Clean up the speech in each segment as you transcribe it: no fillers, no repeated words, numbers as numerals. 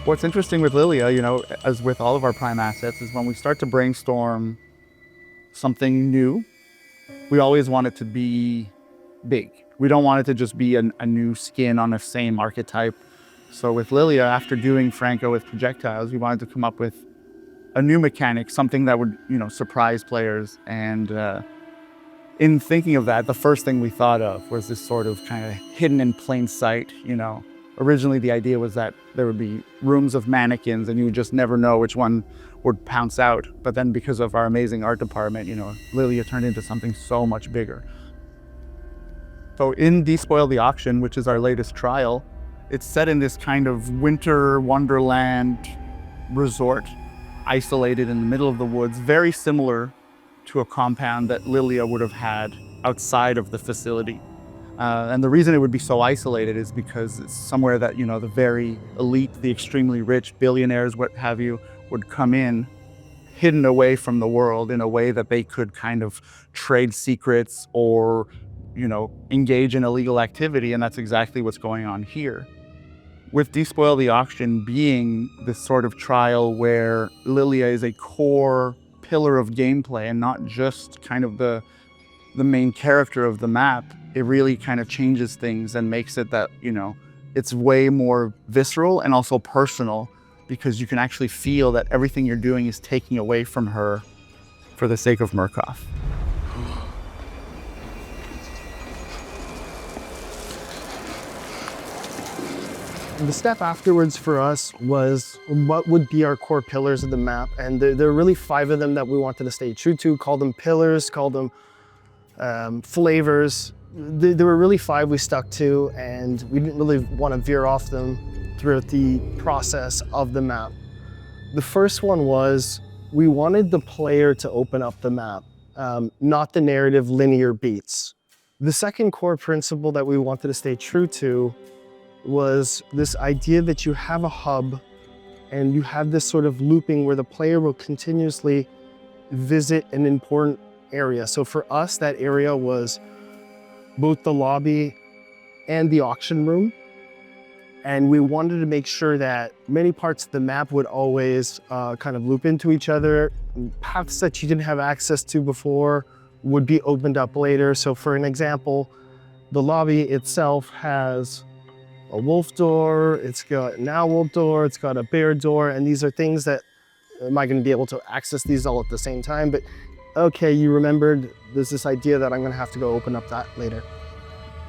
What's interesting with Liliya, as with all of our prime assets, is when we start to brainstorm something new, we always want it to be big. We don't want it to just be a new skin on the same archetype. So with Liliya, after doing Franco with projectiles, we wanted to come up with a new mechanic, something that would, surprise players. And in thinking of that, the first thing we thought of was this sort of kind of hidden in plain sight. Originally the idea was that there would be rooms of mannequins and you would just never know which one would pounce out. But then because of our amazing art department, Liliya turned into something so much bigger. So in Despoil the Auction, which is our latest trial, it's set in this kind of winter wonderland resort, isolated in the middle of the woods, very similar to a compound that Liliya would have had outside of the facility. And the reason it would be so isolated is because it's somewhere that, the very elite, the extremely rich, billionaires, what have you, would come in, hidden away from the world in a way that they could kind of trade secrets or, engage in illegal activity. And that's exactly what's going on here. With Despoil the Auction being this sort of trial where Liliya is a core pillar of gameplay and not just kind of the main character of the map, it really kind of changes things and makes it that, it's way more visceral and also personal, because you can actually feel that everything you're doing is taking away from her for the sake of Murkoff. The step afterwards for us was what would be our core pillars of the map. And there are really 5 of them that we wanted to stay true to. Call them pillars, call them flavors. There were really 5 we stuck to, and we didn't really want to veer off them throughout the process of the map. The first one was we wanted the player to open up the map, not the narrative linear beats. The second core principle that we wanted to stay true to was this idea that you have a hub and you have this sort of looping where the player will continuously visit an important area. So for us, that area was both the lobby and the auction room. And we wanted to make sure that many parts of the map would always kind of loop into each other. Paths that you didn't have access to before would be opened up later. So for an example, the lobby itself has a wolf door, it's got an owl door, it's got a bear door, and these are things that, am I gonna be able to access these all at the same time? But okay, you remembered, there's this idea that I'm gonna have to go open up that later.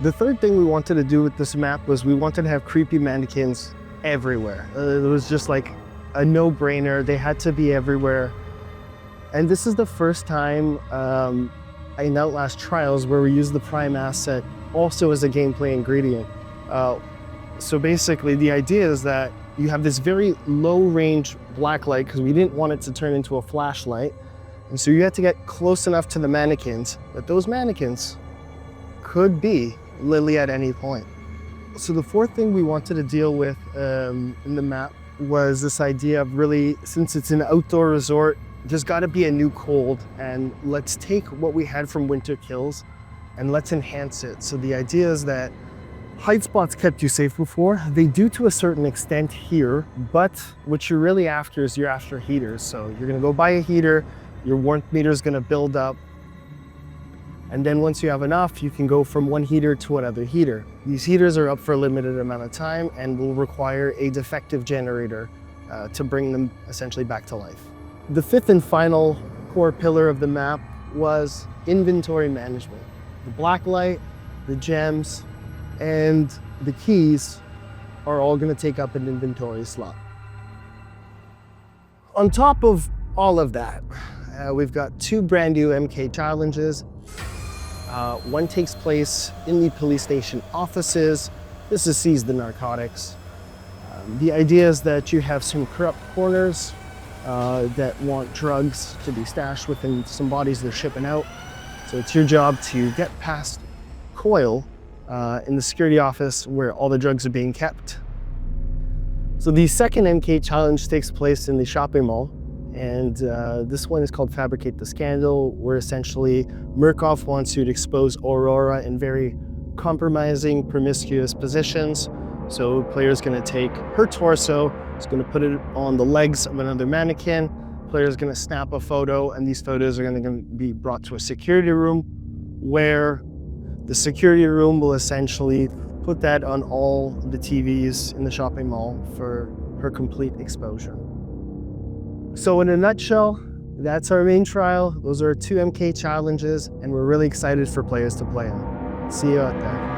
The third thing we wanted to do with this map was we wanted to have creepy mannequins everywhere. It was just like a no-brainer, they had to be everywhere. And this is the first time in Outlast Trials where we use the prime asset also as a gameplay ingredient. So basically the idea is that you have this very low range black light because we didn't want it to turn into a flashlight. And so you had to get close enough to the mannequins that those mannequins could be Liliya at any point. So the fourth thing we wanted to deal with in the map was this idea of really, since it's an outdoor resort, there's gotta be a new cold, and let's take what we had from Winter Kills and let's enhance it. So the idea is that hide spots kept you safe before. They do to a certain extent here, but what you're really after is you're after heaters. So you're gonna go buy a heater, your warmth meter is gonna build up, and then once you have enough, you can go from one heater to another heater. These heaters are up for a limited amount of time and will require a defective generator to bring them essentially back to life. The fifth and final core pillar of the map was inventory management. The black light, the gems, and the keys are all going to take up an inventory slot. On top of all of that, we've got 2 brand new MK challenges. One takes place in the police station offices. This is Seize the Narcotics. The idea is that you have some corrupt corners that want drugs to be stashed within some bodies they're shipping out. So it's your job to get past Coil in the security office where all the drugs are being kept. So the second MK challenge takes place in the shopping mall, and this one is called Fabricate the Scandal, where essentially Murkoff wants you to expose Aurora in very compromising, promiscuous positions. So the player's gonna take her torso, it's gonna put it on the legs of another mannequin, player's gonna snap a photo, and these photos are gonna be brought to a security room where the security room will essentially put that on all the TVs in the shopping mall for her complete exposure. So in a nutshell, that's our main trial. Those are 2 MK challenges, and we're really excited for players to play them. See you out there.